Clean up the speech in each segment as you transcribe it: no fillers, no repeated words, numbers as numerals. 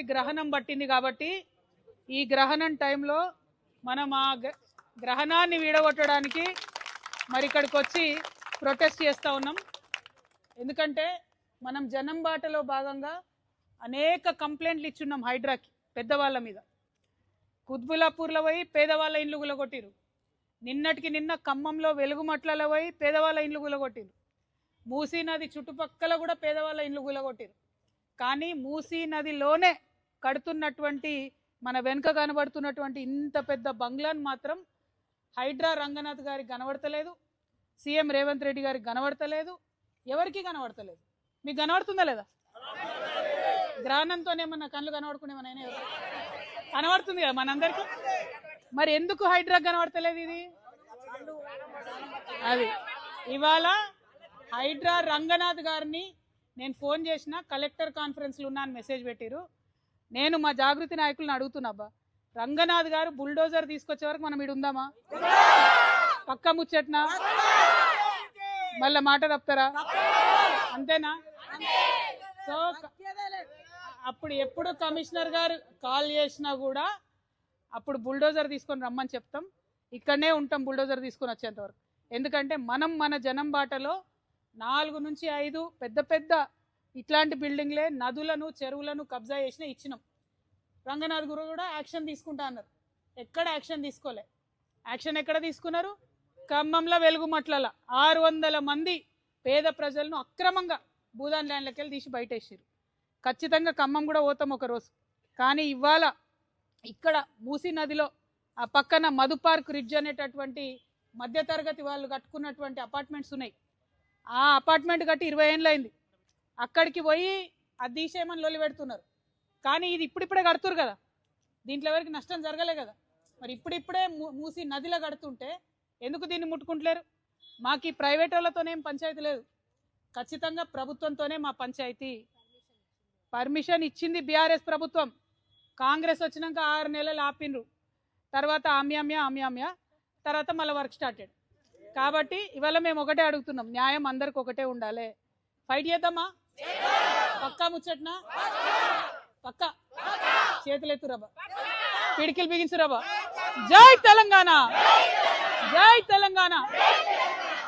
ఉన్నటువంటి గ్రహణం పట్టింది కాబట్టి ఈ గ్రహణం టైంలో మనం ఆ గ్రహణాన్ని వీడగొట్టడానికి మరి ఇక్కడికి వచ్చి ప్రొటెస్ట్ చేస్తూ ఉన్నాం. ఎందుకంటే మనం జనం బాటలో భాగంగా అనేక కంప్లైంట్లు ఇచ్చున్నాం హైడ్రాకి పెద్దవాళ్ళ మీద. కుత్బులాపూర్లో పోయి పేదవాళ్ళ ఇండ్లు గులగొట్టిరు. నిన్నటికి నిన్న ఖమ్మంలో వెలుగుమట్లలో పోయి పేదవాళ్ళ ఇండ్లు గులగొట్టిరు. మూసీ నది చుట్టుపక్కల కూడా పేదవాళ్ళ ఇండ్లు గులగొట్టిరు. కానీ మూసీ నదిలోనే కడుతున్నటువంటి మన వెనుక కనబడుతున్నటువంటి ఇంత పెద్ద బంగ్లాను మాత్రం హైడ్రా రంగనాథ్ గారికి కనబడతలేదు, సీఎం రేవంత్ రెడ్డి గారికి కనబడతలేదు, ఎవరికి కనబడతలేదు. మీకు కనబడుతుందా లేదా? గ్రహణంతోనేమన్నా కళ్ళు కనబడుకునేమన్నా కనబడుతుంది కదా మనందరికీ. మరి ఎందుకు హైడ్రా కనబడతలేదు? ఇది అది ఇవాళ హైడ్రా రంగనాథ్ గారిని నేను ఫోన్ చేసిన, కలెక్టర్ కాన్ఫరెన్స్లో ఉన్నా అని మెసేజ్ పెట్టిరు. నేను మా జాగృతి నాయకులను అడుగుతున్నా, రంగనాథ్ గారు బుల్డోజర్ తీసుకొచ్చే వరకు మనం ఇడు ఉందామా? పక్క ముచ్చట్నా? మళ్ళీ మాట తప్పుతారా? అంతేనా? సో అప్పుడు ఎప్పుడు కమిషనర్ గారు కాల్ చేసినా కూడా అప్పుడు బుల్డోజర్ తీసుకొని రమ్మని చెప్తాం. ఇక్కడనే ఉంటాం బుల్డోజర్ తీసుకొని వచ్చేంత వరకు. ఎందుకంటే మనం మన జనం బాటలో 4 నుంచి 5 పెద్ద పెద్ద ఇట్లాంటి బిల్డింగ్లే నదులను చెరువులను కబ్జా చేసిన ఇచ్చినాం. రంగనాథ్ గురు కూడా యాక్షన్ తీసుకుంటా అన్నారు. ఎక్కడ యాక్షన్ తీసుకోలే. యాక్షన్ ఎక్కడ తీసుకున్నారు? ఖమ్మంలో వెలుగుమట్లలో 600 మంది పేద ప్రజలను అక్రమంగా భూదాన్ ల్యాండ్లకి వెళ్ళి తీసి బయటేసారు. ఖచ్చితంగా ఖమ్మం కూడా పోతాం ఒకరోజు. కానీ ఇవాళ ఇక్కడ మూసీ నదిలో ఆ పక్కన మధు పార్క్ రిడ్జ్ అనేటటువంటి మధ్యతరగతి వాళ్ళు కట్టుకున్నటువంటి అపార్ట్మెంట్స్ ఉన్నాయి. ఆ అపార్ట్మెంట్ కట్టి 20 ఏళ్ళు అయింది. అక్కడికి పోయి అది తీసేయమని లొల్లి పెడుతున్నారు. కానీ ఇది ఇప్పుడిప్పుడే కడుతురు కదా, దీంట్లో ఎవరికి నష్టం జరగలే కదా. మరి ఇప్పుడిప్పుడే మూసి నదిలో కడుతుంటే ఎందుకు దీన్ని ముట్టుకుంటలేరు? మాకు ఈ ప్రైవేట్ వాళ్ళతోనేం పంచాయతీ లేదు, ఖచ్చితంగా ప్రభుత్వంతోనే మా పంచాయతీ. పర్మిషన్ ఇచ్చింది బీఆర్ఎస్ ప్రభుత్వం. కాంగ్రెస్ వచ్చినాక 6 నెలలు ఆపినరు. తర్వాత ఆమ్యామ్య తర్వాత మళ్ళీ వర్క్ స్టార్టెడ్. కాబట్టి ఇవాళ మేము ఒకటే అడుగుతున్నాం, న్యాయం అందరికి ఒకటే ఉండాలి. ఫైట్ చేద్దామా? పక్కా ముచ్చట్నా? పక్కా చేతులు ఎత్తురాబా, పిడికిలు బిగించురాబా. జై తెలంగాణ, జై తెలంగాణ.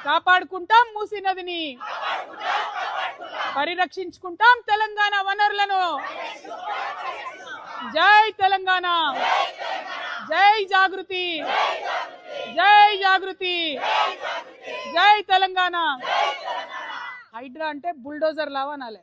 కాపాడుకుంటాం మూసీ నదిని, పరిరక్షించుకుంటాం తెలంగాణ వనరులను. జై తెలంగాణ, జై జాగృతి, జై జాగృతి, జై తెలంగాణ. హైడ్రా అంటే బుల్డోజర్ లావా అనాలి.